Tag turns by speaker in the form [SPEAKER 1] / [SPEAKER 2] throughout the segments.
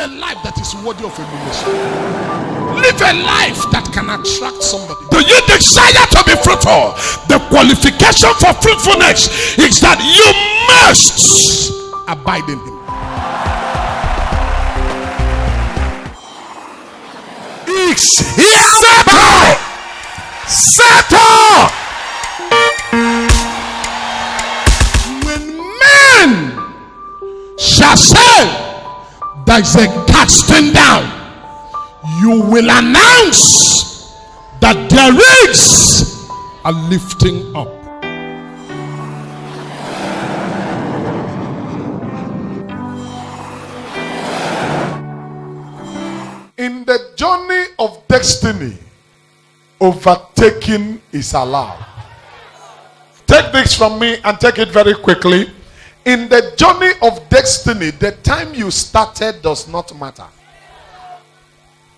[SPEAKER 1] a life that is worthy of emulation. Live a life that can attract somebody. Do you desire to be fruitful? The qualification for fruitfulness is that you must abide in him. Settle! Settle! When men shall say there is a casting down, you will announce that there is a lifting up. In the journey of destiny, overtaking is allowed. Take this from me and take it very quickly. In the journey of destiny, the time you started does not matter.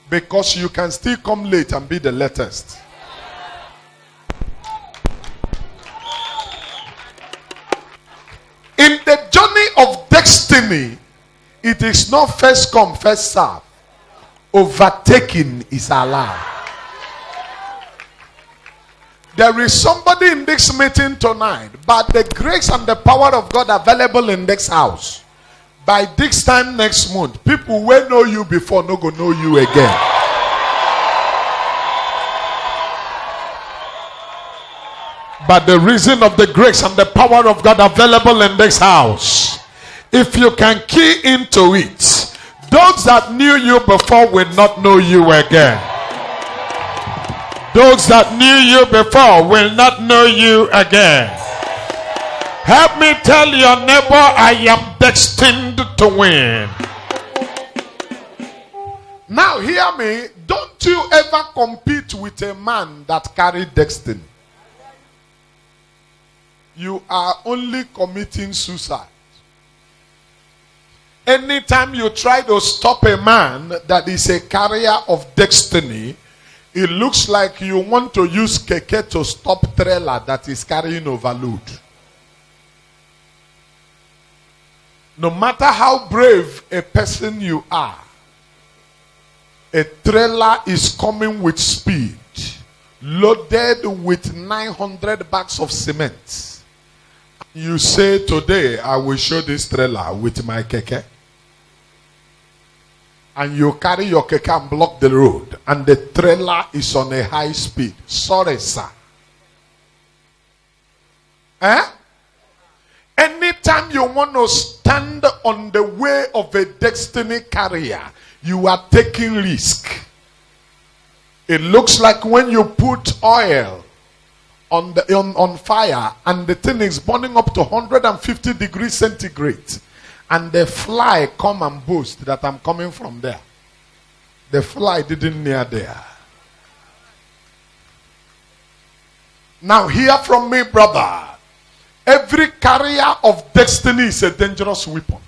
[SPEAKER 1] Because you can still come late and be the latest. In the journey of destiny, it is not first come, first serve. Overtaking is allowed. There is somebody in this meeting tonight, but the grace and the power of God available in this house. By this time next month, people will know you before no go know you again. But the reason of the grace and the power of God available in this house, if you can key into it, those that knew you before will not know you again. Those that knew you before will not know you again. Help me tell your neighbor, I am destined to win. Now hear me. Don't you ever compete with a man that carried destiny. You are only committing suicide. Anytime you try to stop a man that is a carrier of destiny, it looks like you want to use keke to stop trailer that is carrying overload. No matter how brave a person you are, a trailer is coming with speed, loaded with 900 bags of cement. You say, today I will show this trailer with my keke. And you carry your keke and block the road, and the trailer is on a high speed. Sorry, sir. Anytime you want to stand on the way of a destiny carrier, you are taking risk. It looks like when you put oil on fire and the thing is burning up to 150 degrees centigrade. And the fly come and boast that I'm coming from there. The fly didn't near there. Now hear from me, brother. Every carrier of destiny is a dangerous weapon.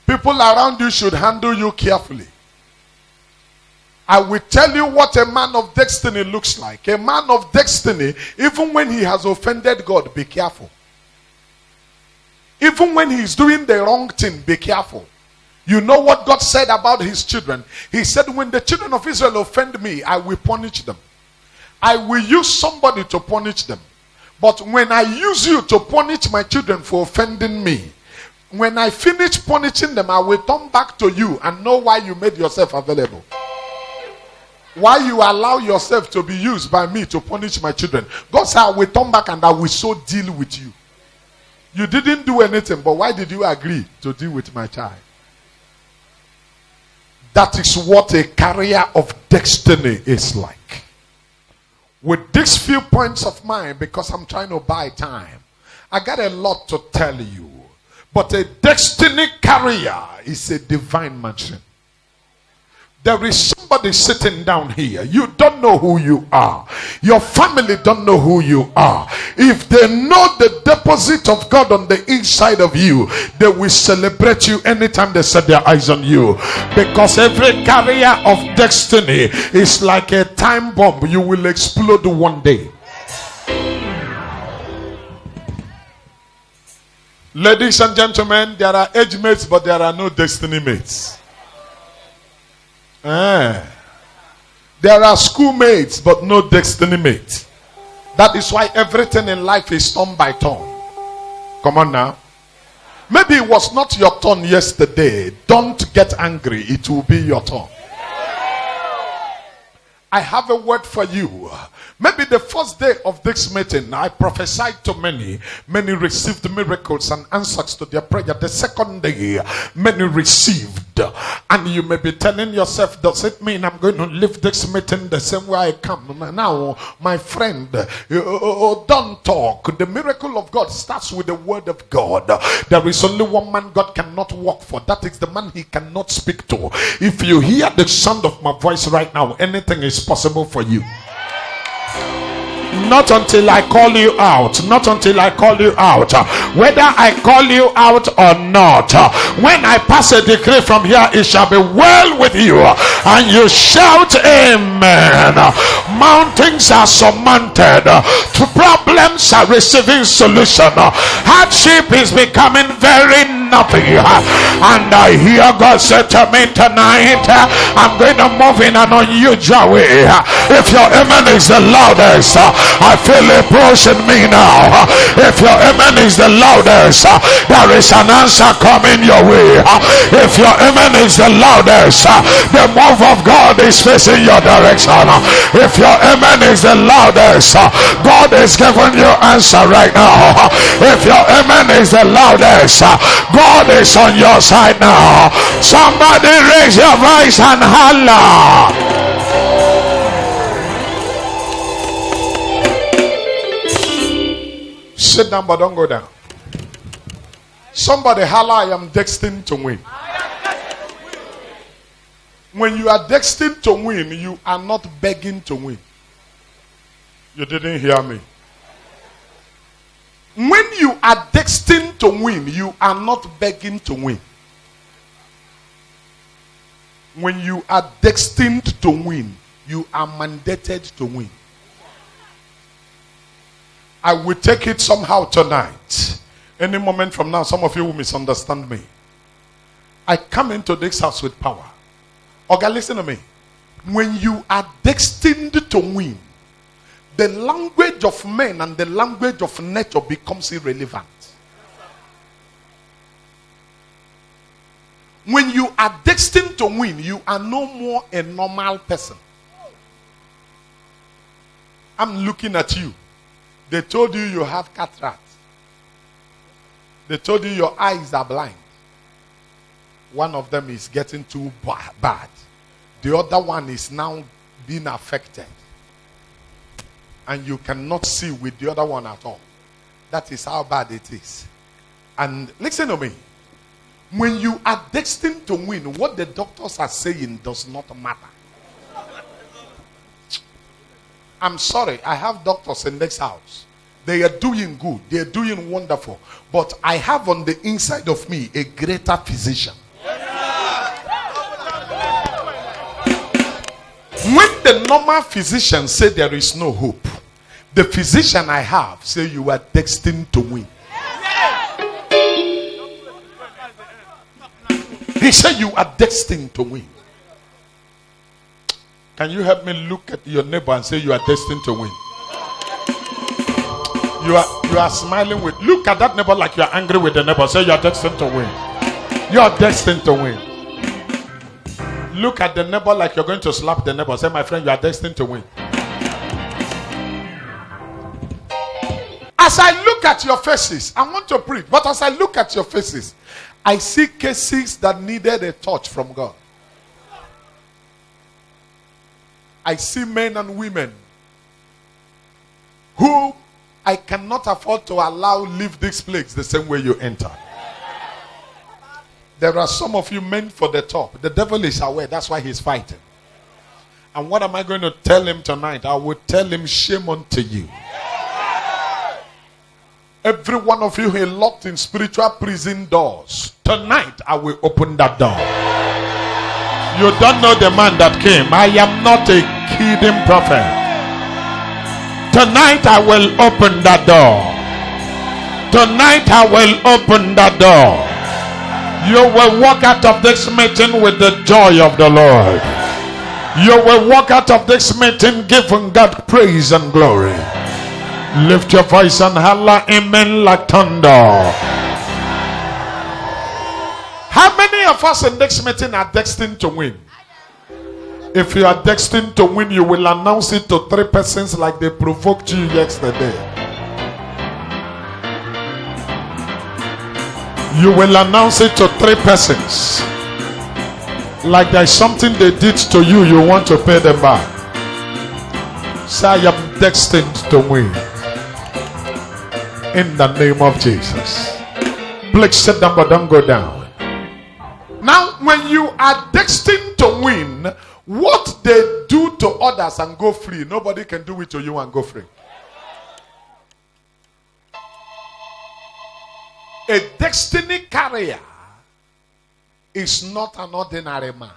[SPEAKER 1] People around you should handle you carefully. I will tell you what a man of destiny looks like. A man of destiny, even when he has offended God, be careful. Even when he's doing the wrong thing, be careful. You know what God said about his children? He said, when the children of Israel offend me, I will punish them. I will use somebody to punish them. But when I use you to punish my children for offending me, when I finish punishing them, I will turn back to you and know why you made yourself available. Why you allow yourself to be used by me to punish my children. God said, I will turn back and I will so deal with you. You didn't do anything, but why did you agree to deal with my child? That is what a carrier of destiny is like. With these few points of mine, because I'm trying to buy time, I got a lot to tell you. But a destiny carrier is a divine mansion. There is somebody sitting down here. You don't know who you are. Your family don't know who you are. If they know the deposit of God on the inside of you, they will celebrate you anytime they set their eyes on you. Because every carrier of destiny is like a time bomb. You will explode one day. Ladies and gentlemen, there are age mates, but there are no destiny mates. There are schoolmates, but no destiny mates. That is why everything in life is turn by turn. Come on now. Maybe it was not your turn yesterday. Don't get angry. It will be your turn. I have a word for you. Maybe the first day of this meeting, I prophesied to many. Many received miracles and answers to their prayer. The second day, many received. And you may be telling yourself, does it mean I'm going to leave this meeting the same way I come? Now, my friend, don't talk. The miracle of God starts with the word of God. There is only one man God cannot work for. That is the man he cannot speak to. If you hear the sound of my voice right now, anything is possible for you. Not until I call you out. Not until I call you out. Whether I call you out or not, when I pass a decree from here, it shall be well with you. And you shout amen. Mountains are surmounted. Problems are receiving solution. Hardship is becoming very nothing. And I hear God say to me tonight, I'm going to move in an unusual way. If your amen is the loudest, I feel it pushing me now. If your amen is the loudest, there is an answer coming your way. If your amen is the loudest, the move of God is facing your direction. If your amen is the loudest, God is giving you answer right now. If your amen is the loudest, God is on your side now. Somebody raise your voice and holler. Sit down, but don't go down. Somebody holler, I am destined to win. When you are destined to win, you are not begging to win. You didn't hear me. When you are destined to win, you are not begging to win. When you are destined to win, you are mandated to win. I will take it somehow tonight. Any moment from now, some of you will misunderstand me. I come into this house with power. Okay, listen to me. When you are destined to win, the language of men and the language of nature becomes irrelevant. When you are destined to win, you are no more a normal person. I'm looking at you. They told you you have cataract. They told you your eyes are blind. One of them is getting too bad. The other one is now being affected. And you cannot see with the other one at all. That is how bad it is. And listen to me. When you are destined to win, what the doctors are saying does not matter. I'm sorry, I have doctors in this house. They are doing good. They are doing wonderful. But I have on the inside of me a greater physician. When the normal physician say there is no hope, the physician I have say you are destined to win. He said you are destined to win. Can you help me look at your neighbor and say you are destined to win? You are smiling with, look at that neighbor like you are angry with the neighbor. Say you are destined to win. You are destined to win. Look at the neighbor like you're going to slap the neighbor. Say, my friend, you are destined to win. As I look at your faces, I want to preach, but as I look at your faces, I see cases that needed a touch from God. I see men and women who I cannot afford to allow leave this place the same way you enter. There are some of you meant for the top. The devil is aware. That's why he's fighting. And what am I going to tell him tonight? I will tell him, shame unto you. Every one of you who is locked in spiritual prison doors, tonight I will open that door. You don't know the man that came. I am not a kidding prophet. Tonight I will open that door. Tonight I will open the door. You will walk out of this meeting with the joy of the Lord. You will walk out of this meeting giving God praise and glory. Lift your voice and holla amen like thunder. How many of us in this meeting are destined to win? If you are destined to win, you will announce it to 3 persons like they provoked you yesterday. You will announce it to 3 persons like there's something they did to you, you want to pay them back. Say, I am destined to win. In the name of Jesus. Please sit down, but don't go down. Now, when you are destined to win, what they do to others and go free, nobody can do it to you and go free. A destiny carrier is not an ordinary man.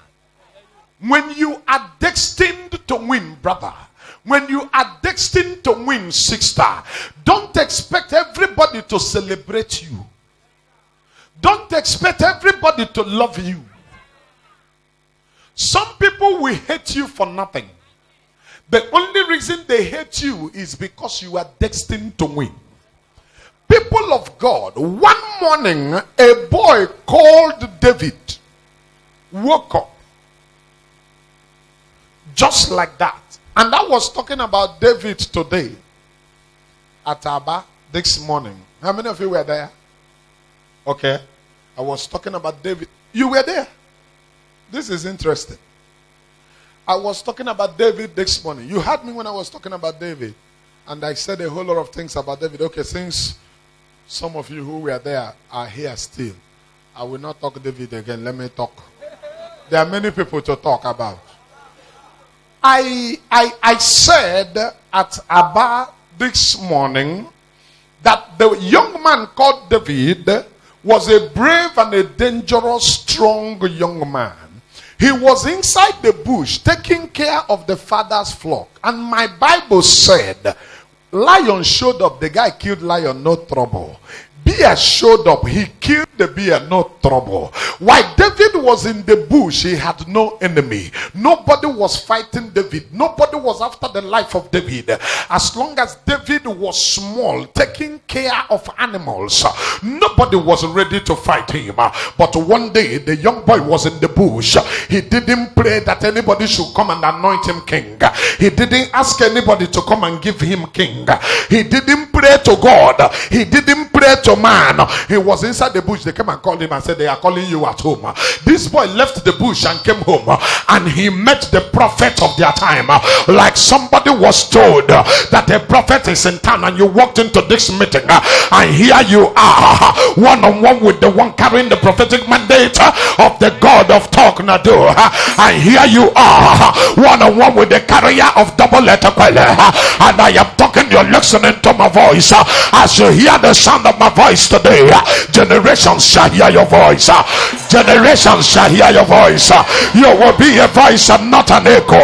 [SPEAKER 1] When you are destined to win, brother, when you are destined to win, sister, don't expect everybody to celebrate you. Don't expect everybody to love you. Some people will hate you for nothing. The only reason they hate you is because you are destined to win. People of God, one morning a boy called David woke up just like that. And I was talking about David today at Abba this morning. How many of you were there? Okay. I was talking about David. You were there. This is interesting. I was talking about David this morning. You heard me when I was talking about David. And I said a whole lot of things about David. Okay, since some of you who were there are here still, I will not talk David again. Let me talk. There are many people to talk about. I said at Abba this morning that the young man called David was a brave and a dangerous, strong young man. He was inside the bush taking care of the father's flock. And my Bible said, lion showed up, the guy killed lion, no trouble. Bear showed up, he killed the bear, no trouble. While David was in the bush, he had no enemy. Nobody was fighting David. Nobody was after the life of David. As long as David was small, taking care of animals, nobody was ready to fight him. But one day, the young boy was in the bush. He didn't pray that anybody should come and anoint him king. He didn't ask anybody to come and give him king. He didn't pray to God. He didn't pray to man. He was inside the bush. They came and called him and said, they are calling you at home. This boy left the bush and came home, and he met the prophet of their time. Like somebody was told that a prophet is in town, and you walked into this meeting, and here you are, one-on-one with the one carrying the prophetic mandate of the God of Talknado. And here you are, one-on-one with the carrier of double letter Kwele. And I am talking, you're listening to my voice. As you hear the sound of my voice today, generations shall hear your voice. Generations shall hear your voice. You will be a voice and not an echo.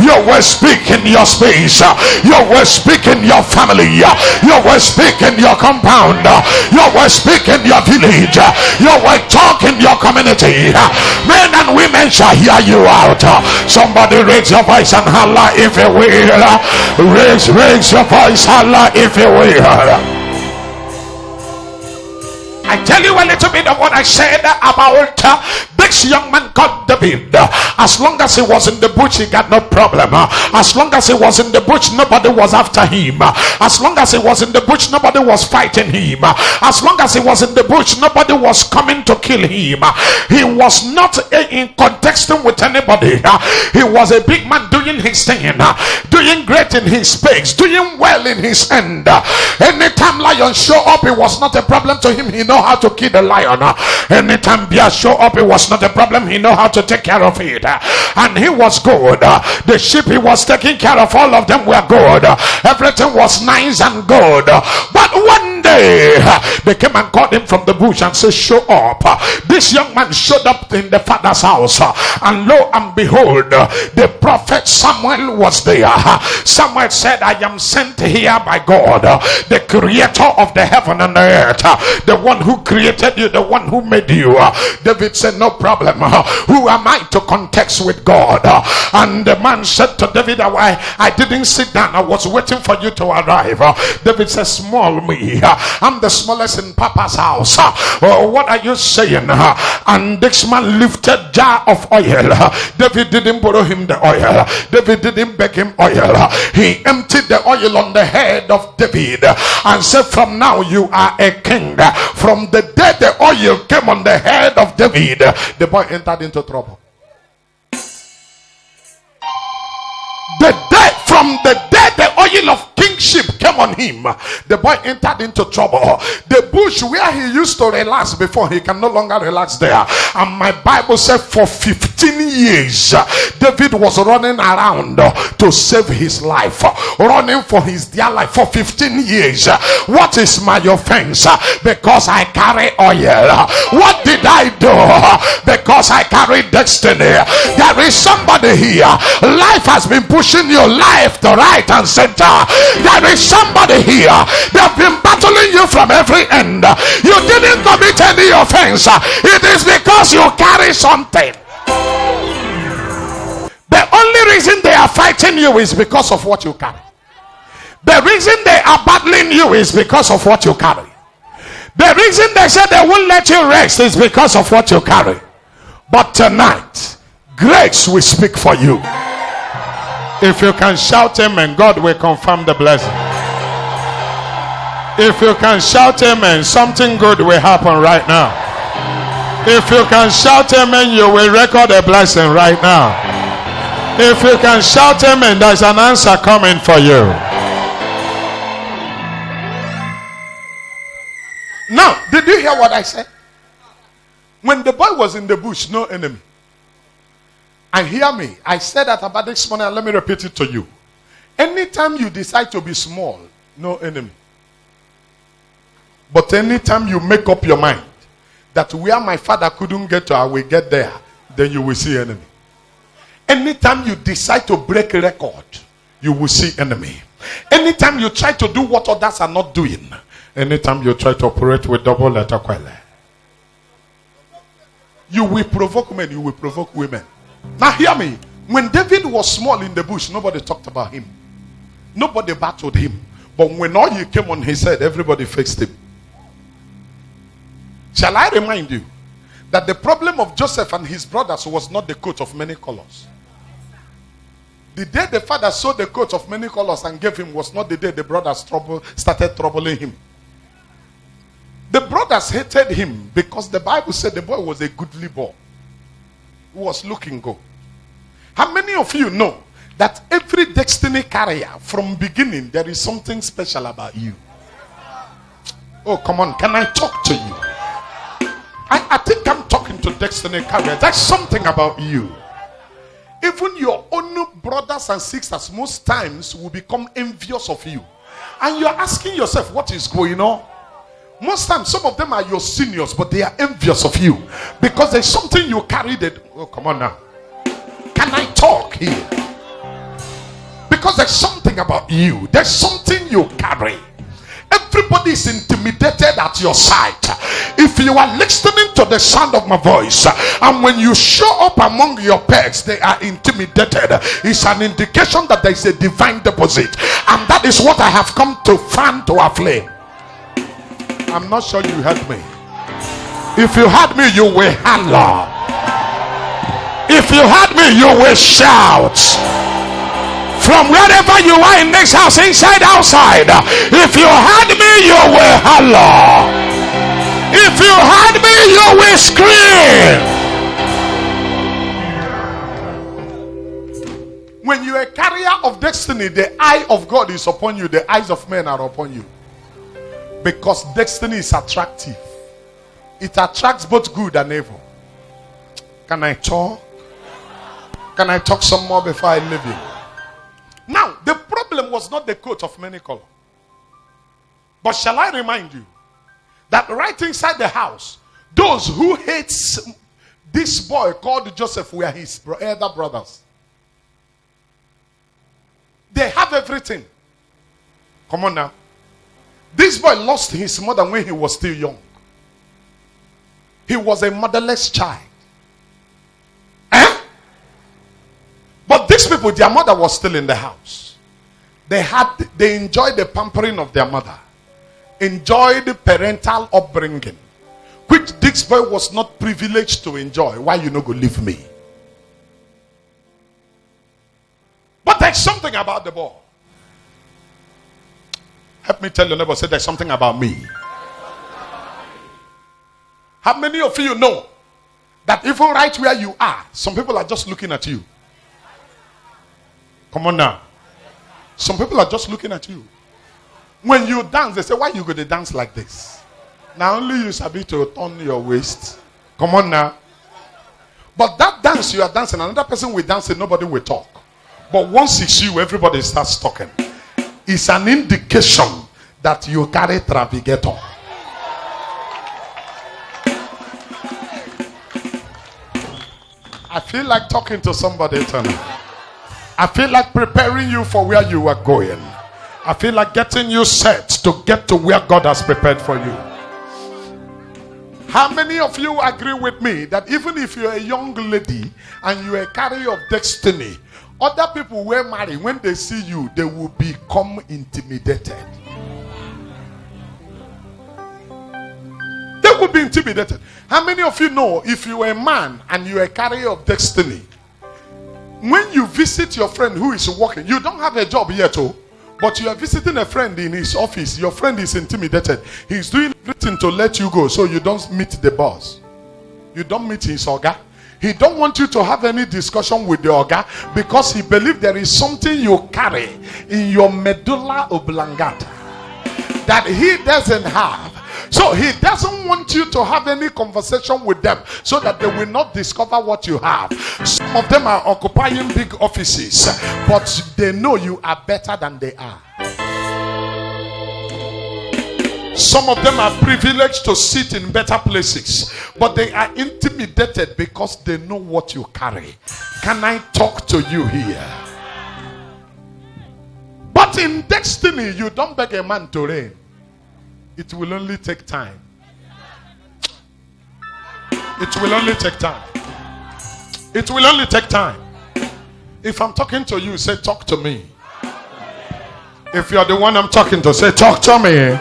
[SPEAKER 1] You will speak in your space. You will speak in your family. You will speak in your compound. You will speak in your village. You will talk in your community. Men and women shall hear you out. Somebody raise your voice and holla if you will. Raise your voice, holla if you will. I tell you a little bit of what I said about this young man called David. As long as he was in the bush, he got no problem. As long as he was in the bush, nobody was after him. As long as he was in the bush, nobody was fighting him. As long as he was in the bush, nobody was coming to kill him. He was not in contesting with anybody. He was a big man doing his thing, doing great in his space, doing well in his end. Anytime lion show up, it was not a problem to him. He know how to kill the lion. Anytime bear show up, it was not a problem. He know how to take care of it, and he was good. The sheep he was taking care of, all of them were good. Everything was nice and good. But one day day they came and called him from the bush and said, show up. This young man showed up in the father's house, and lo and behold, the prophet Samuel was there. Samuel said, I am sent here by God, the creator of the heaven and the earth, the one who created you, the one who made you. David said, no problem. Who am I to contest with God? And the man said to David, I didn't sit down, I was waiting for you to arrive. David said, small me, I'm the smallest in Papa's house. What are you saying? And this man lifted jar of oil. David didn't borrow him the oil. David didn't beg him oil. He emptied the oil on the head of David and said, from now you are a king. From the day the oil came on the head of David, the boy entered into trouble. From the day the oil of kingship came on him, the boy entered into trouble. The bush where he used to relax before, he can no longer relax there. And my Bible said for 15 years David was running around to save his life, running for his dear life for 15 years. What is my offense? Because I carry oil. What did I do? Because I carry destiny. There is somebody here, life has been pushing your life to right and center. There is somebody here, they've been battling you from every end. You didn't commit any offense. It is because you carry something. The only reason they are fighting you is because of what you carry. The reason they are battling you is because of what you carry. The reason they say they won't let you rest is because of what you carry. But tonight, grace will speak for you. If you can shout amen, God will confirm the blessing. If you can shout amen, something good will happen right now. If you can shout amen, you will record a blessing right now. If you can shout amen, there's an answer coming for you. Now, did you hear what I said? When the boy was in the bush, no enemy. And hear me, I said that about this morning, and let me repeat it to you. Anytime you decide to be small, no enemy. But anytime you make up your mind that where my father couldn't get to, I will get there, then you will see enemy. Anytime you decide to break a record, you will see enemy. Anytime you try to do what others are not doing, anytime you try to operate with double letter quelle, you will provoke men, you will provoke women. Now hear me. When David was small in the bush, nobody talked about him. Nobody battled him. But when oil came on his head, everybody faced him. Shall I remind you that the problem of Joseph and his brothers was not the coat of many colors. The day the father saw the coat of many colors and gave him was not the day the brothers started troubling him. The brothers hated him because the Bible said the boy was a goodly boy who was looking good. How many of you know that every destiny carrier from beginning there is something special about you? Oh, come on, can I talk to you? I think I'm talking to destiny carrier. There's something about you. Even your own brothers and sisters most times will become envious of you. And you're asking yourself, what is going on? Most times, some of them are your seniors, but they are envious of you because there's something you carry that. Oh, come on now. Can I talk here? Because there's something about you. There's something you carry. Everybody is intimidated at your side. If you are listening to the sound of my voice, and when you show up among your peers, they are intimidated. It's an indication that there is a divine deposit, and that is what I have come to fan to a flame. I'm not sure you heard me. If you heard me, you will holler. If you heard me, you will shout. From wherever you are in this house, inside, outside. If you heard me, you will holler. If you heard me, you will scream. When you are a carrier of destiny, the eye of God is upon you. The eyes of men are upon you. Because destiny is attractive. It attracts both good and evil. Can I talk? Can I talk some more before I leave you? Now, the problem was not the coat of many colors. But shall I remind you that right inside the house, those who hate this boy called Joseph were his elder brothers. They have everything. Come on now. This boy lost his mother when he was still young. He was a motherless child. But these people, their mother was still in the house. They enjoyed the pampering of their mother. Enjoyed the parental upbringing, which this boy was not privileged to enjoy. Why you not go leave me? But there's something about the boy. Help me tell your neighbor, say there's something about me. How many of you know that even right where you are, some people are just looking at you? Come on now. Some people are just looking at you. When you dance, they say, why you going to dance like this? Now only you sabi to turn your waist. Come on now. But that dance you are dancing, another person will dance and nobody will talk. But once it's you, everybody starts talking. It's an indication that you carry travigator. I feel like talking to somebody tonight. I feel like preparing you for where you are going. I feel like getting you set to get to where God has prepared for you. How many of you agree with me that even if you're a young lady and you're a carrier of destiny, other people will marry, when they see you, they will become intimidated. They will be intimidated. How many of you know if you're a man and you're a carrier of destiny, when you visit your friend who is working, you don't have a job yet, but you are visiting a friend in his office, your friend is intimidated. He's doing everything to let you go so you don't meet the boss. You don't meet his oga. He don't want you to have any discussion with the oga because he believes there is something you carry in your medulla oblongata that he doesn't have. So he doesn't want you to have any conversation with them so that they will not discover what you have. Some of them are occupying big offices, but they know you are better than they are. Some of them are privileged to sit in better places, but they are intimidated because they know what you carry. Can I talk to you here? But in destiny, you don't beg a man to reign. It will only take time. It will only take time. It will only take time. If I'm talking to you, say, talk to me. If you're the one I'm talking to, say, talk to me.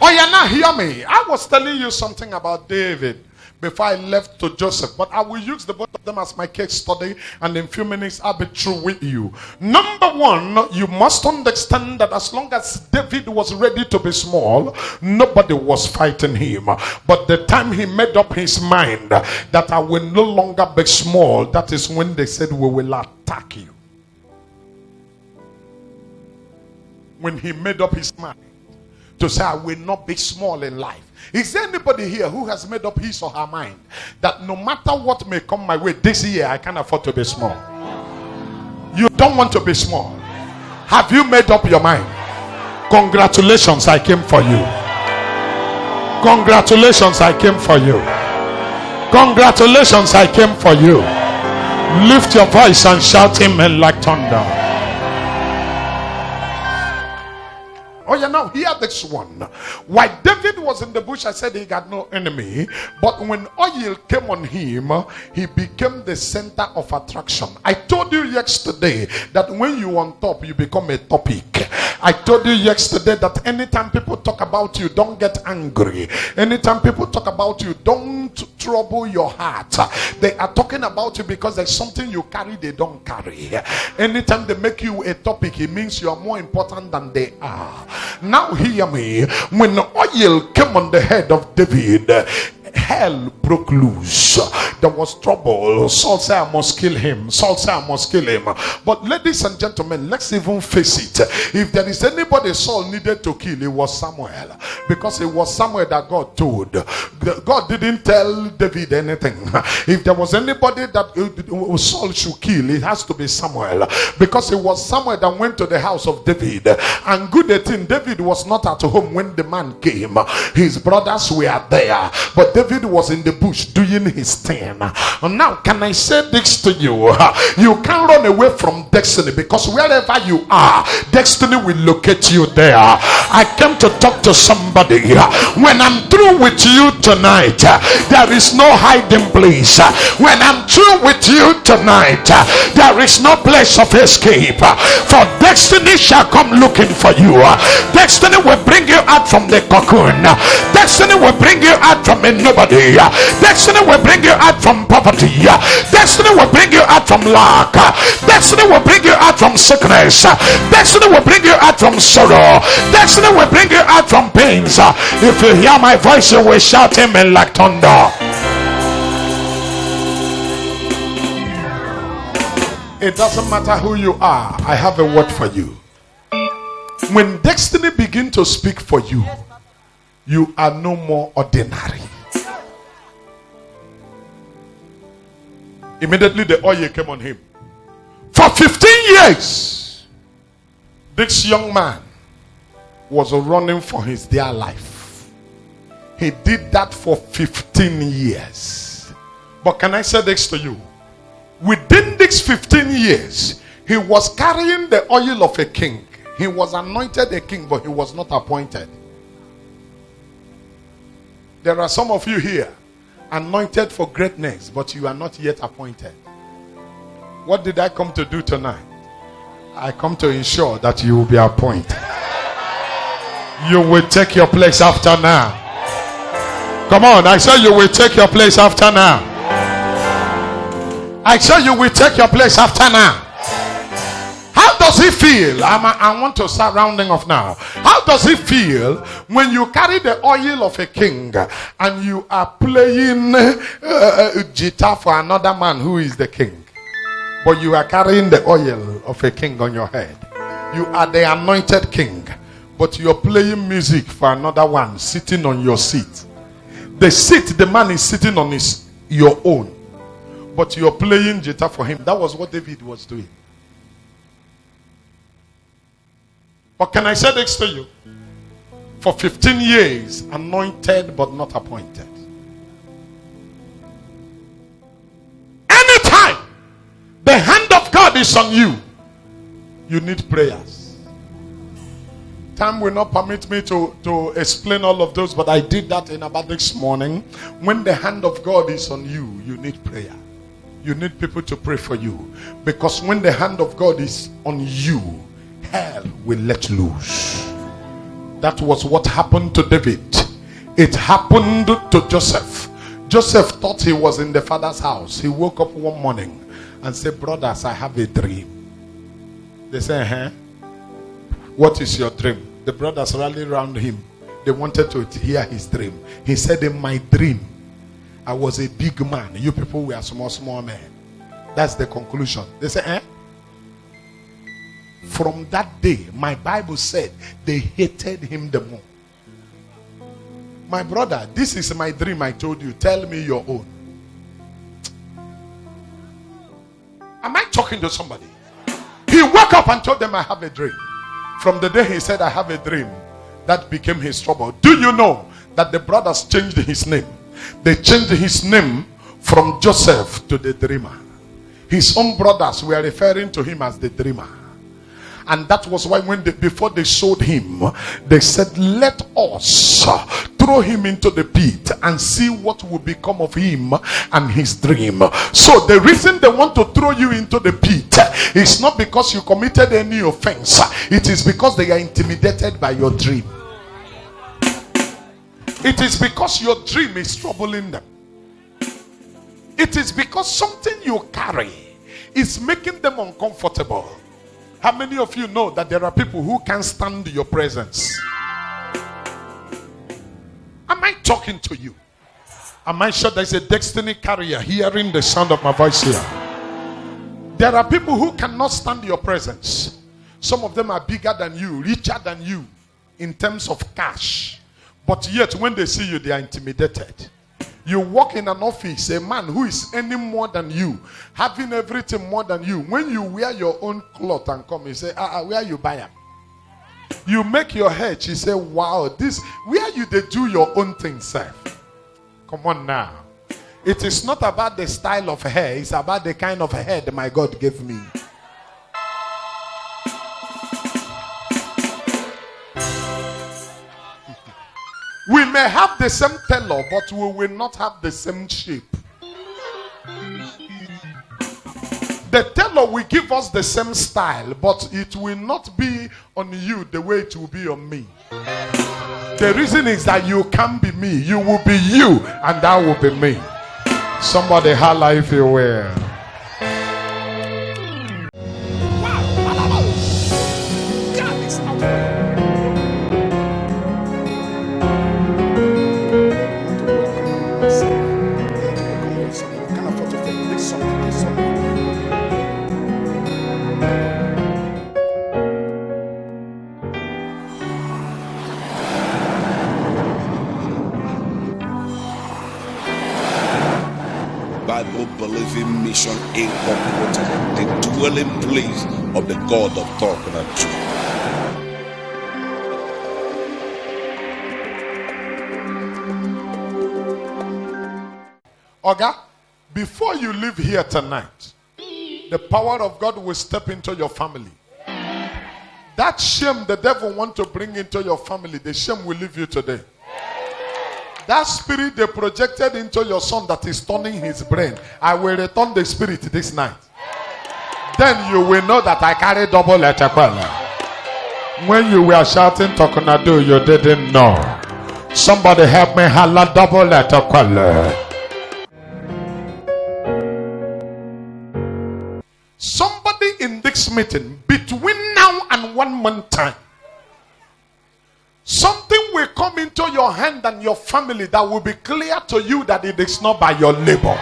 [SPEAKER 1] Oh, you're not hear me. I was telling you something about David before I left to Joseph, but I will use the both of them as my case study, and in a few minutes I'll be through with you. Number one, you must understand that as long as David was ready to be small, nobody was fighting him. But the time he made up his mind that I will no longer be small, that is when they said, we will attack you. When he made up his mind to say, I will not be small in life. Is there anybody here who has made up his or her mind that no matter what may come my way this year, I can't afford to be small? You don't want to be small. Have you made up your mind? Congratulations, I came for you. Congratulations, I came for you. Congratulations, I came for you. Lift your voice and shout amen like thunder. Oh, you know, hear this one. While David was in the bush, I said he got no enemy. But when oil came on him, he became the center of attraction. I told you yesterday that when you on top, you become a topic. I told you yesterday that anytime people talk about you, don't get angry. Anytime people talk about you, don't trouble your heart. They are talking about you because there's something you carry they don't carry. Anytime they make you a topic, it means you are more important than they are. Now hear me. When the oil came on the head of David, hell broke loose. The there was trouble. Saul said, I must kill him. Saul said, I must kill him. But ladies and gentlemen, let's even face it. If there is anybody Saul needed to kill, it was Samuel. Because it was Samuel that God told. God didn't tell David anything. If there was anybody that Saul should kill, it has to be Samuel. Because it was Samuel that went to the house of David. And good thing, David was not at home when the man came. His brothers were there. But David was in the bush doing his thing. Now, can I say this to you? You can't run away from destiny, because wherever you are, destiny will locate you there. I came to talk to somebody. When I'm through with you tonight, there is no hiding place. When I'm through with you tonight, there is no place of escape. For destiny shall come looking for you. Destiny will bring you out from the cocoon. Destiny will bring you out from a nobody. Destiny will bring you out from poverty. Destiny will bring you out from lack. Destiny will bring you out from sickness. Destiny will bring you out from sorrow. Destiny will bring you out from pains. If you hear my voice, you will shout amen like thunder. It doesn't matter who you are, I have a word for you. When destiny begins to speak for you, you are no more ordinary. Immediately the oil came on him. For 15 years, this young man was running for his dear life. He did that for 15 years. But can I say this to you? Within these 15 years, he was carrying the oil of a king. He was anointed a king, but he was not appointed. There are some of you here anointed for greatness, but you are not yet appointed. What did I come to do tonight? I come to ensure that you will be appointed. You will take your place after now. Come on, I say you will take your place after now. I say you will take your place after now. How does it feel? I want to start rounding off now. How does it feel when you carry the oil of a king and you are playing guitar for another man who is the king? But you are carrying the oil of a king on your head. You are the anointed king, but you're playing music for another one sitting on your seat. The seat the man is sitting on is your own, but you're playing guitar for him. That was what David was doing. But can I say this to you? For 15 years, anointed but not appointed. Anytime the hand of God is on you, you need prayers. Time will not permit me to explain all of those, but I did that in about this morning. When the hand of God is on you, you need prayer. You need people to pray for you. Because when the hand of God is on you, hell will let loose. That was what happened to David. It happened to Joseph. Joseph thought he was in the father's house. He woke up one morning and said, brothers, I have a dream. They said, what is your dream? The brothers rallied around him. They wanted to hear his dream. He said, in my dream, I was a big man. You people were small men. That's the conclusion. They said, From that day, my Bible said they hated him the more. My brother, this is my dream I told you. Tell me your own. Am I talking to somebody? He woke up and told them, I have a dream. From the day he said, I have a dream, that became his trouble. Do you know that the brothers changed his name? They changed his name from Joseph to the dreamer. His own brothers were referring to him as the dreamer. And that was why before they sold him, they said, let us throw him into the pit and see what will become of him and his dream. So the reason they want to throw you into the pit is not because you committed any offense. It is because they are intimidated by your dream. It is because your dream is troubling them. It is because something you carry is making them uncomfortable. How many of you know that there are people who can't stand your presence? Am I talking to you? Am I sure there's a destiny carrier hearing the sound of my voice here? There are people who cannot stand your presence. Some of them are bigger than you, richer than you in terms of cash. But yet when they see you, they are intimidated. You walk in an office, a man who is earning more than you, having everything more than you. When you wear your own cloth and come, you say, where you buy them? You make your head, you say, wow, this, where you they do your own thing, sir? Come on now. It is not about the style of hair, it's about the kind of head my God gave me. We may have the same tailor, but we will not have the same shape. The tailor will give us the same style, but it will not be on you the way it will be on me. The reason is that you can't be me. You will be you, and that will be me. Somebody holla if you will.
[SPEAKER 2] Bible-believing Mission Incorporated, the dwelling place of the God of Talknado.
[SPEAKER 1] Oga, before you leave here tonight, the power of God will step into your family. That shame the devil wants to bring into your family, the shame will leave you today. That spirit they projected into your son that is turning his brain, I will return the spirit this night. Then you will know that I carry double letter. When you were shouting Talknado, you didn't know. Somebody help me holla double letter. Somebody in this meeting, between now and 1 month time, something will come into your hand and your family that will be clear to you that it is not by your labor.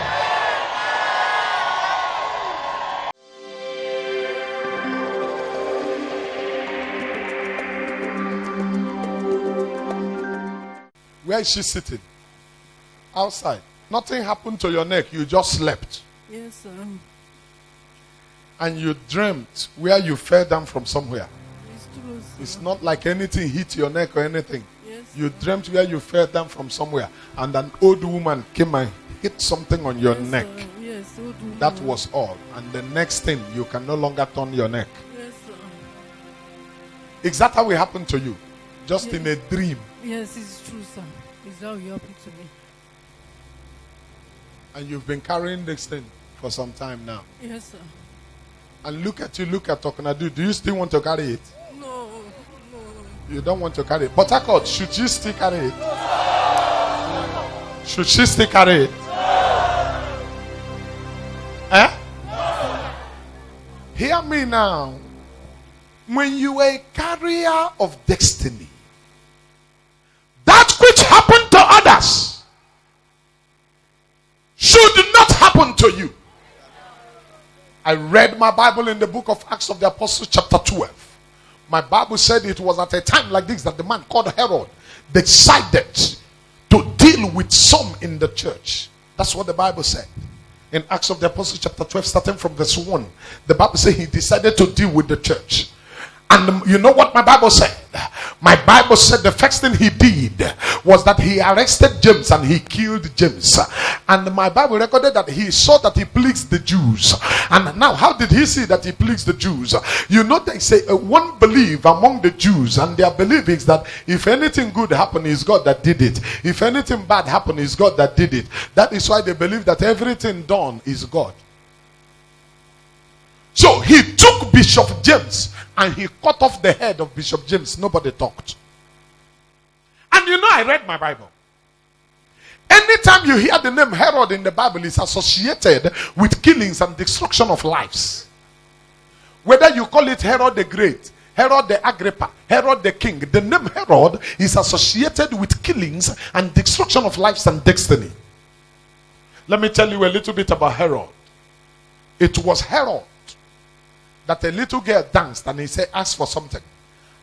[SPEAKER 1] Where is she sitting? Outside. Nothing happened to your neck. You just slept.
[SPEAKER 3] Yes, sir.
[SPEAKER 1] And you dreamt where you fell down from somewhere.
[SPEAKER 3] It's true, sir.
[SPEAKER 1] It's not like anything hit your neck or anything.
[SPEAKER 3] Yes,
[SPEAKER 1] you dreamt where you fell down from somewhere, and an old woman came and hit something on your neck.
[SPEAKER 3] Sir. Yes, old woman.
[SPEAKER 1] That was all. And the next thing, you can no longer turn your neck.
[SPEAKER 3] Yes, sir.
[SPEAKER 1] Is that how it happened to you? Just
[SPEAKER 3] Yes.
[SPEAKER 1] in a dream.
[SPEAKER 3] Yes, it's true, sir. It's how it happened to me.
[SPEAKER 1] And you've been carrying this thing for some time now.
[SPEAKER 3] Yes, sir.
[SPEAKER 1] And look at you, look at Talknado. Do you still want to carry it?
[SPEAKER 3] No.
[SPEAKER 1] You don't want to carry it. But Akot, should you still carry it? Should she still carry it? Eh? Hear me now. When you are a carrier of destiny, that which happened to others should not happen to you. I read my Bible in the book of Acts of the Apostles chapter 12. My Bible said it was at a time like this that the man called Herod decided to deal with some in the church. That's what the Bible said. In Acts of the Apostles chapter 12, starting from verse 1, the Bible said he decided to deal with the church. And you know what my Bible said? My Bible said the first thing he did was that he arrested James and he killed James. And my Bible recorded that he saw that he pleased the Jews. And now, how did he see that he pleased the Jews? You know, they say one belief among the Jews, and their belief is that if anything good happened, it's God that did it. If anything bad happened, it's God that did it. That is why they believe that everything done is God. So he took Bishop James and he cut off the head of Bishop James. Nobody talked. And you know, I read my Bible. Anytime you hear the name Herod in the Bible, it's associated with killings and destruction of lives. Whether you call it Herod the Great, Herod the Agrippa, Herod the King, the name Herod is associated with killings and destruction of lives and destiny. Let me tell you a little bit about Herod. It was Herod that a little girl danced and he said, ask for something.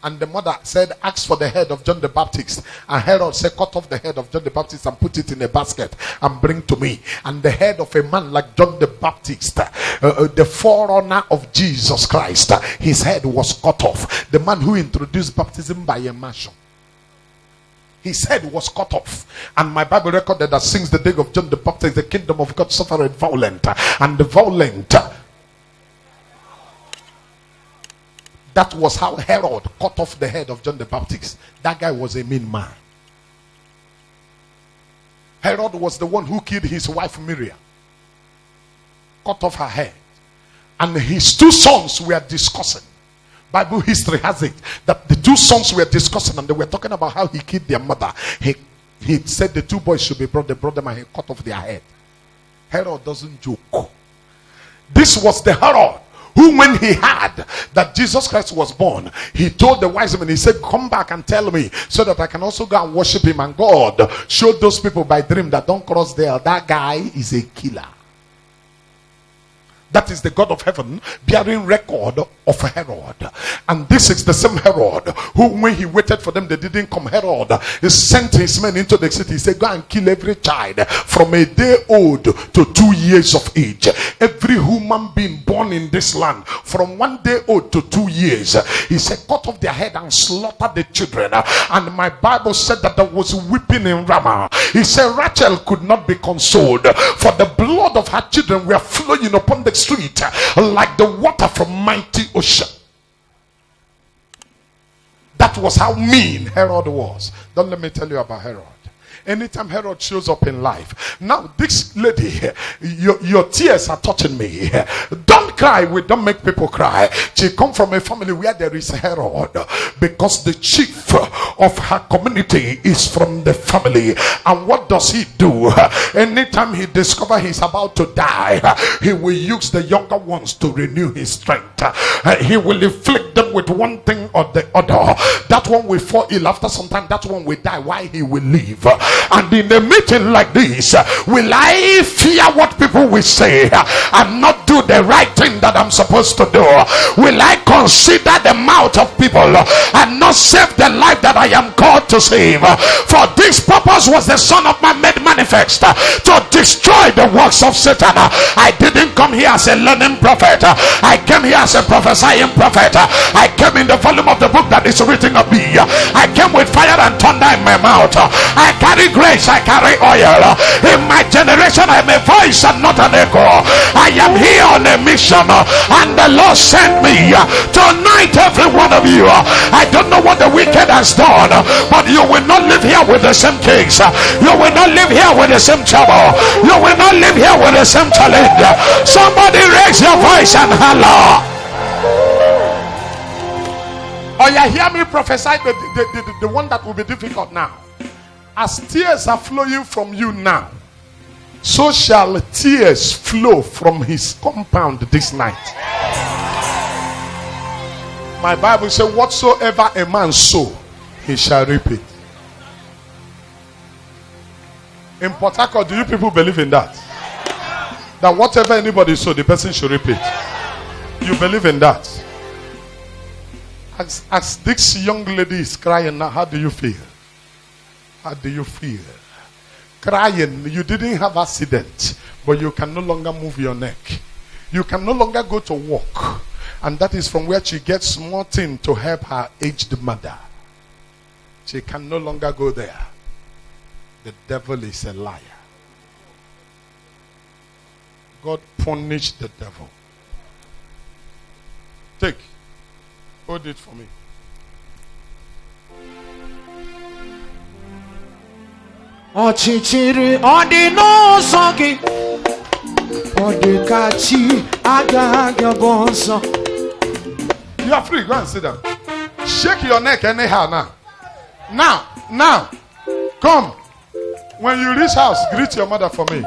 [SPEAKER 1] And the mother said, ask for the head of John the Baptist. And Herod said, cut off the head of John the Baptist and put it in a basket and bring to me. And the head of a man like John the Baptist, the forerunner of Jesus Christ, his head was cut off. The man who introduced baptism by immersion. His head was cut off. And my Bible recorded that since the day of John the Baptist, the kingdom of God suffered violent. And the violent. That was how Herod cut off the head of John the Baptist. That guy was a mean man. Herod was the one who killed his wife Miriam. Cut off her head. And his two sons were discussing. Bible history has it that the two sons were discussing and they were talking about how he killed their mother. He said the two boys should be brought. They brought them and he cut off their head. Herod doesn't joke. This was the Herod who, when he heard that Jesus Christ was born, he told the wise men, he said, come back and tell me so that I can also go and worship him. And God showed those people by dream that don't cross there. That guy is a killer. That is the God of heaven bearing record of Herod. And this is the same Herod who, when he waited for them, they didn't come. Herod he sent his men into the city. He said, go and kill every child from a day old to 2 years of age. Every human being born in this land from 1 day old to 2 years. He said, cut off their head and slaughter the children. And my Bible said that there was weeping in Ramah. He said Rachel could not be consoled, for the blood of her children were flowing upon the street like the water from mighty ocean. That was how mean Herod was. Don't let me tell you about Herod. Anytime Herod shows up in life. Now this lady, your tears are touching me. Don't cry. We don't make people cry. She come from a family where there is Herod, because the chief of her community is from the family. And what does he do? Anytime he discovers he's about to die, he will use the younger ones to renew his strength. He will inflict them with one thing or the other. That one will fall ill. After some time, that one will die. Why he will live? And in a meeting like this, will I fear what people will say and not do the right thing that I'm supposed to do? Will I consider the mouth of people and not save the life that I am called to save? For this purpose was the Son of Man made manifest, to destroy the works of Satan. I didn't come here as a learning prophet. I came here as a prophesying prophet. I came in the volume of the book that is written of me. I came with fire and thunder in my mouth. I carry grace, I carry oil. In my generation I am a voice and not an echo. I am here on a mission, and the Lord sent me tonight. Every one of you, I don't know what the wicked has done, but you will not live here with the same case. You will not live here with the same trouble. You will not live here with the same challenge. Somebody raise your voice and holler. Oh, you hear me prophesy the one that will be difficult now. As tears are flowing from you now, so shall tears flow from his compound this night. My Bible says, whatsoever a man sow, he shall reap it. In Port Harcourt, do you people believe in that? That whatever anybody sow, the person should reap it. You believe in that? As this young lady is crying now, how do you feel? How do you feel? Crying, you didn't have accident, but you can no longer move your neck. You can no longer go to work. And that is from where she gets small thing to help her aged mother. She can no longer go there. The devil is a liar. God punished the devil. Take. Hold it for me.
[SPEAKER 4] Ọchịchịrị ọ dị n'ụzọ gị, ọ dị ka chi agaghị bụ nsọ.
[SPEAKER 1] You are free. Go and sit down. Shake your neck anyhow now. Now. Come. When you reach house, greet your mother for me.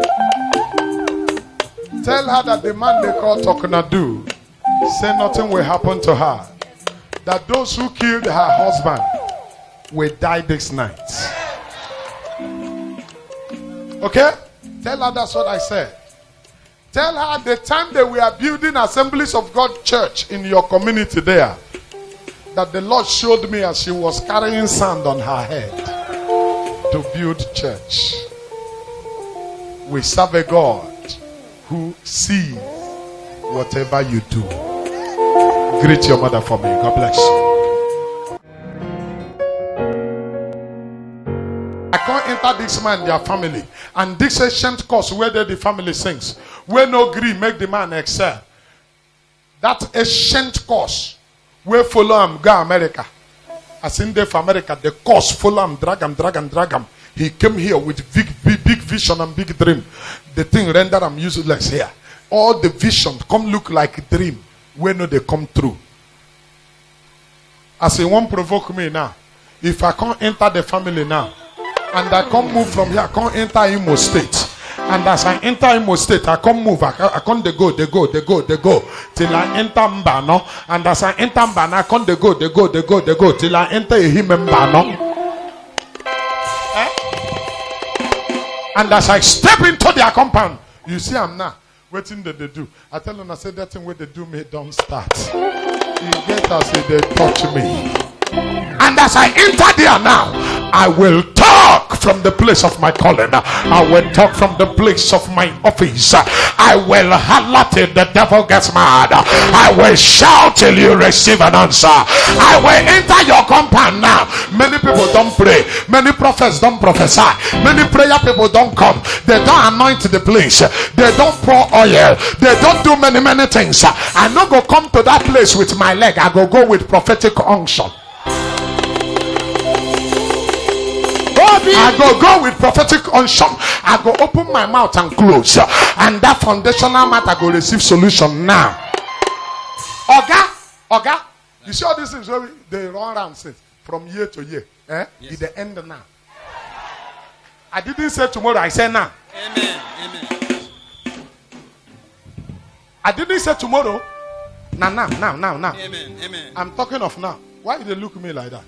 [SPEAKER 1] Tell her that the man they call Talknado, say nothing will happen to her. That those who killed her husband will die this night. Okay? Tell her that's what I said. Tell her the time they were building Assemblies of God Church in your community there, that the Lord showed me as she was carrying sand on her head to build church. We serve a God who sees whatever you do. Greet your mother for me. God bless you. I can't enter this man, their family, and this ancient course where the family sings, where no agree make the man excel. That ancient course where follow him go America. As in there for America, the course follow him, drag him. He came here with big vision and big dream. The thing render him useless here. All the vision come look like a dream when no they come true. As he won't provoke me now. If I can't enter the family now, and I can't move from here, I can't enter Imo State. And as I enter Imo State, I can't move. I can't they go till I enter Mbano. And as I enter Mbano, I can't they go till I enter Mbano. And as I step into their compound, you see I'm now waiting that they do. I tell them, I say that thing where they do me don't start. You get us if they touch me. And as I enter there now, I will talk from the place of my calling. I will talk from the place of my office. I will holler till the devil gets mad. I will shout till you receive an answer. I will enter your compound now. Many people don't pray. Many prophets don't prophesy. Many prayer people don't come. They don't anoint the place. They don't pour oil. They don't do many things. I no go come to that place with my leg. I go with prophetic unction. I go with prophetic unction. I go open my mouth and close, and that foundational matter go receive solution now. Oga, you see all these things where they run around since from year to year. Yes. It's the end now. I didn't say tomorrow. I say now.
[SPEAKER 5] Amen.
[SPEAKER 1] I didn't say tomorrow. Now.
[SPEAKER 5] Amen.
[SPEAKER 1] I'm talking of now. Why do they look at me like that?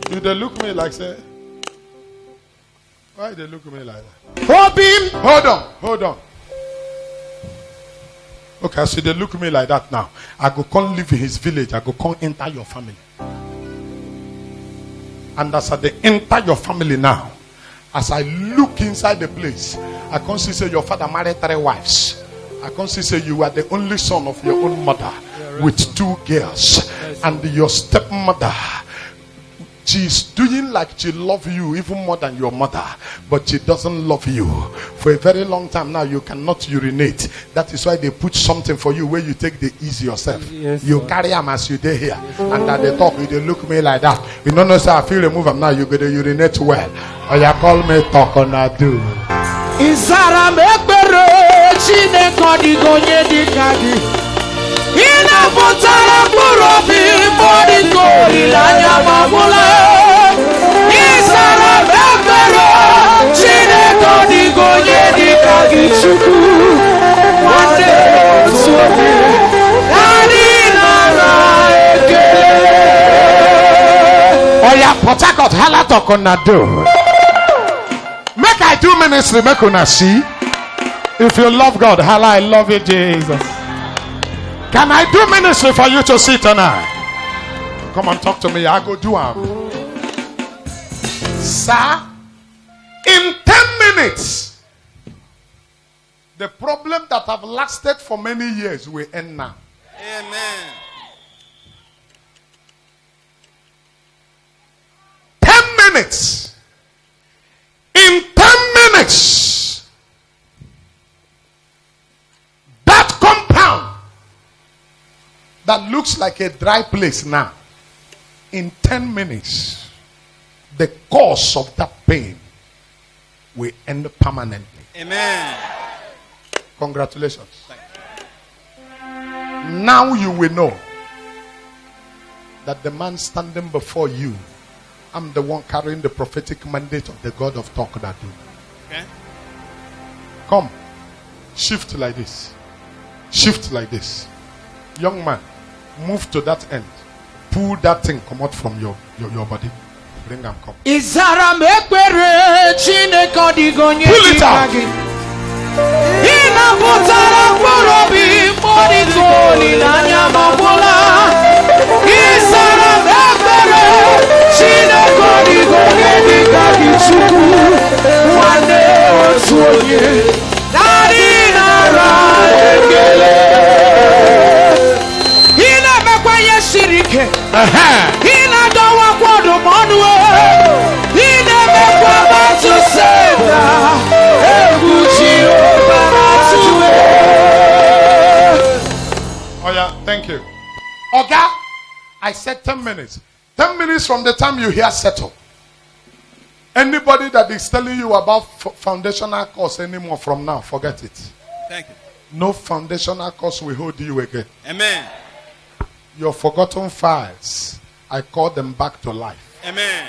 [SPEAKER 1] Do they look at me like say? Why do they look at me like that? Hold on. Okay, so they look at me like that now. I go come live in his village. I go come enter your family. And as I enter your family now, as I look inside the place, I can see say your father married 3 wives. I can see say you are the only son of your own mother with 2 girls. And your stepmother, she's doing like she loves you even more than your mother, but she doesn't love you. For a very long time now, you cannot urinate. That is why they put something for you where you take the ease yourself.
[SPEAKER 4] Yes,
[SPEAKER 1] you carry them as you day here. And at the talk, they look at me like that. You don't know, sir, I feel remove them now, you go to urinate well. Or you call me Talknado.
[SPEAKER 4] Izara mekbere chine kodi gonye dikagi. Ina botara burobi bodi kodi lanya mamula. Izara mekbere chine kodi gonye dikagi chuku. Wande osuobi nani nara eke.
[SPEAKER 1] Oya Port Harcourt hala Talknado. Make I do ministry, make una see. If you love God, hala, I love you, Jesus. Can I do ministry for you to see tonight? Come and talk to me. I go do am. Sir, in 10 minutes, the problem that have lasted for many years will end now.
[SPEAKER 5] Amen.
[SPEAKER 1] 10 minutes. In 10 minutes, that compound that looks like a dry place now, in 10 minutes, the cause of that pain will end permanently.
[SPEAKER 5] Amen.
[SPEAKER 1] Congratulations. Now you will know that the man standing before you, I'm the one carrying the prophetic mandate of the God of Talknado.
[SPEAKER 5] Okay.
[SPEAKER 1] Come, shift like this. Shift like this. Young man, move to that end. Pull that thing come out from your body. Bring them, come.
[SPEAKER 4] Izara mekpere Chineke ọdịgonye
[SPEAKER 1] Pull it
[SPEAKER 4] dịka
[SPEAKER 1] out.
[SPEAKER 4] gị. Ị napụtara mkpụrụ obi mkpọrịta olileanya ma gwụla. Izara mekpere Chineke ọdịgonye dịka gị Chukwu. Nwanne otu onye narị nara ekele. Ị na-emekwa ihe siri ike. Ị na-adọwakwa ọdụmọdụ. Ị na-emekwa mmadụ seda. Egwu Jehova na-atụwe.
[SPEAKER 1] Oh yeah, thank you. Oga, I said 10 minutes. 10 minutes from the time you hear settle. Anybody that is telling you about foundational course anymore from now, forget it.
[SPEAKER 5] Thank you.
[SPEAKER 1] No foundational course will hold you again.
[SPEAKER 5] Amen.
[SPEAKER 1] Your forgotten files, I call them back to life.
[SPEAKER 5] Amen.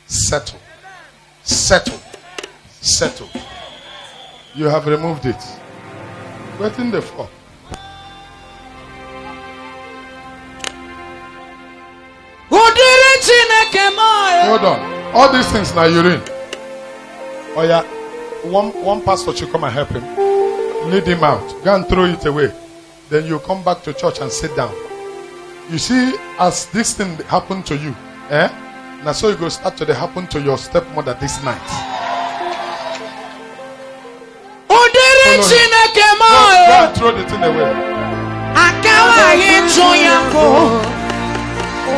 [SPEAKER 1] Settle. Settle. Settle. You have removed it. Wait in the floor.
[SPEAKER 4] Udiri Chineke ma.
[SPEAKER 1] Hold on. All these things now urine. Oh yeah. One pastor should come and help him. Lead him out. Go and throw it away. Then you come back to church and sit down. You see, as this thing happened to you, now so you go start to happen to your stepmother this night.
[SPEAKER 4] Udiri Chineke
[SPEAKER 1] Go
[SPEAKER 4] ma.
[SPEAKER 1] and throw the thing away.
[SPEAKER 4] Akawa ịtụ ya mbụ.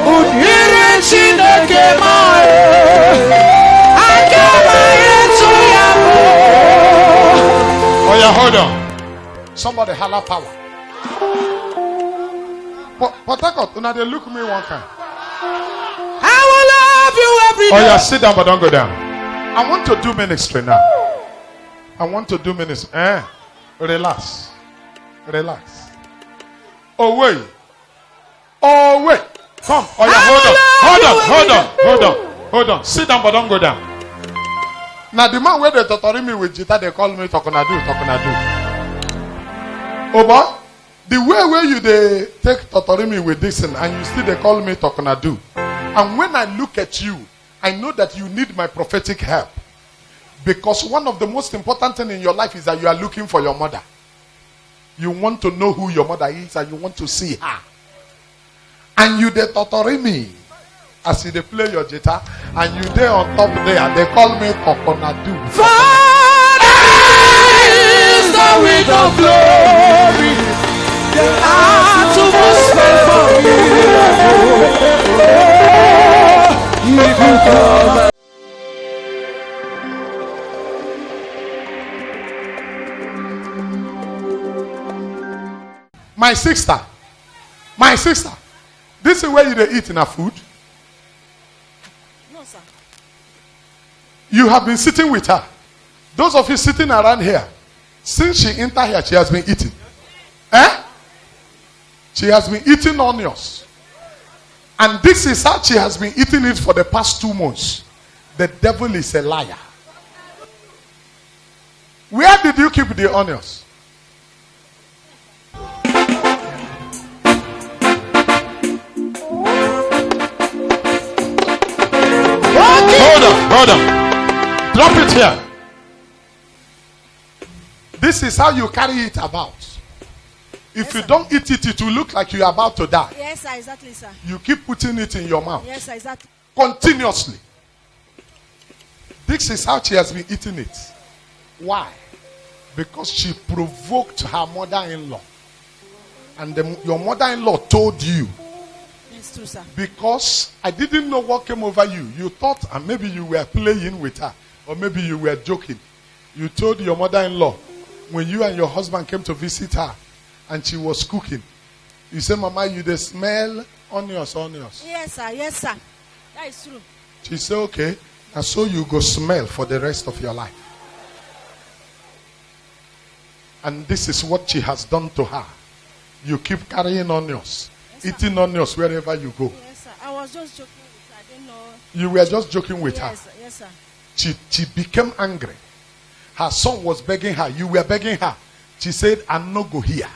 [SPEAKER 4] Udiri Chineke ma. Akawa ịtụ ya mbụ.
[SPEAKER 1] Oh yeah, hold on. Somebody holler power. But now they look me one time.
[SPEAKER 4] I will love you every day.
[SPEAKER 1] Oh yeah, sit down but don't go down. I want to do ministry now. I want to do ministry. Relax. Relax. Oh wait. Oh wait. Come. Oh yeah, hold on. Sit down but don't go down. Now the man where they torturing me with guitar, they call me Talknado. Oh boy. The way where you they take torturing me with this and you still they call me Talknado. And when I look at you, I know that you need my prophetic help. Because one of the most important things in your life is that you are looking for your mother. You want to know who your mother is and you want to see her. And you they torturing me as you they play your guitar and you they on top there. They call me Talknado.
[SPEAKER 4] Father is the wind of glory. The heart of us for you. You come.
[SPEAKER 1] My sister, this is where you they eat in her food.
[SPEAKER 3] No, sir.
[SPEAKER 1] You have been sitting with her. Those of you sitting around here, since she entered here, she has been eating. She has been eating onions. And this is how she has been eating it for the past 2 months. The devil is a liar. Where did you keep the onions? Hold on. Drop it here. This is how you carry it about. If you don't eat it, it will look like you are about to die.
[SPEAKER 3] Yes, sir, exactly, sir.
[SPEAKER 1] You keep putting it in your mouth.
[SPEAKER 3] Yes, sir, exactly.
[SPEAKER 1] Continuously. This is how she has been eating it. Why? Because she provoked her mother-in-law. And your mother-in-law told you.
[SPEAKER 3] It's true, sir.
[SPEAKER 1] Because I didn't know what came over you. You thought and maybe you were playing with her. Or maybe you were joking. You told your mother-in-law when you and your husband came to visit her and she was cooking. You said, Mama, you they smell onions.
[SPEAKER 3] Yes, sir. Yes, sir. That is true.
[SPEAKER 1] She said, okay. And so you go smell for the rest of your life. And this is what she has done to her. You keep carrying onions. Yes, eating onions wherever you go.
[SPEAKER 3] Yes, sir. I was just joking with her. I didn't know.
[SPEAKER 1] You were just joking with her.
[SPEAKER 3] Sir. Yes, sir.
[SPEAKER 1] She became angry. Her son was begging her. You were begging her. She said, I'm not go here.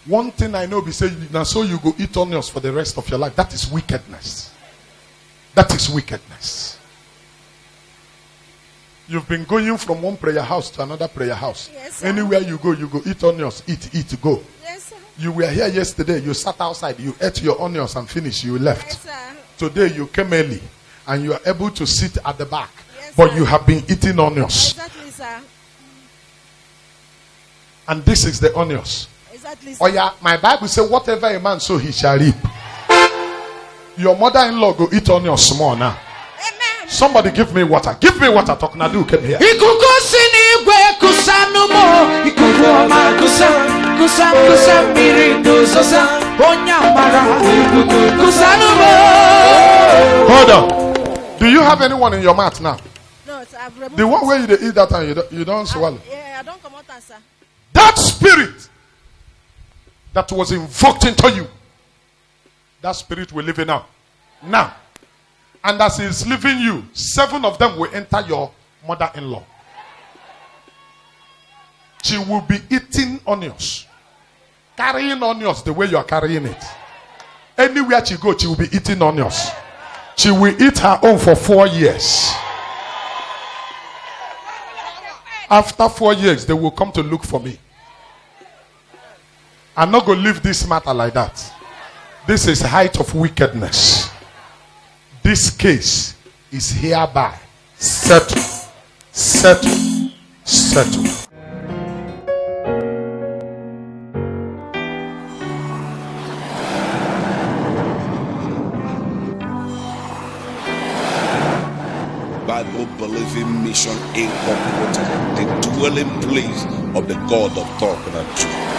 [SPEAKER 1] One thing I know be saying, now so you go eat onions for the rest of your life. That is wickedness. That is wickedness. You've been going from one prayer house to another prayer house.
[SPEAKER 3] Yes, sir.
[SPEAKER 1] Anywhere you go, eat onions, eat, go.
[SPEAKER 3] Yes, sir.
[SPEAKER 1] You were here yesterday, you sat outside, you ate your onions and finished, you left.
[SPEAKER 3] Yes, sir.
[SPEAKER 1] Today you came early and you are able to sit at the back.
[SPEAKER 3] Yes,
[SPEAKER 1] But
[SPEAKER 3] sir.
[SPEAKER 1] you have been eating onions.
[SPEAKER 3] Exactly, sir.
[SPEAKER 1] And this is the onions.
[SPEAKER 3] Exactly, sir.
[SPEAKER 1] Oh yeah, my Bible says whatever a man sow he shall reap. Your mother-in-law go eat onions small now.
[SPEAKER 3] Amen.
[SPEAKER 1] Somebody give me water. Give me water. Talknado came here.
[SPEAKER 4] Ikuku sinigwe kusanumo. Ikuku oma kusa mirindo sosa. Onyamara. Ikuku kusanumo.
[SPEAKER 1] Hold on. Do you have anyone in your mouth now?
[SPEAKER 3] No, sir, I've removed
[SPEAKER 1] The one
[SPEAKER 3] it.
[SPEAKER 1] where you eat that and you don't swallow.
[SPEAKER 3] Yeah, I don't come out, sir.
[SPEAKER 1] That spirit that was invoked into you, that spirit will live in now. Now. And as he is leaving you, 7 of them will enter your mother-in-law. She will be eating onions. Carrying onions the way you are carrying it. Anywhere she goes, she will be eating onions. She will eat her own for 4 years. After 4 years, they will come to look for me. I'm not going to leave this matter like that. This is height of wickedness. This case is hereby settled. Settled. Settled.
[SPEAKER 2] Bible Believing Mission Incorporated, the dwelling place of the God of Talknado.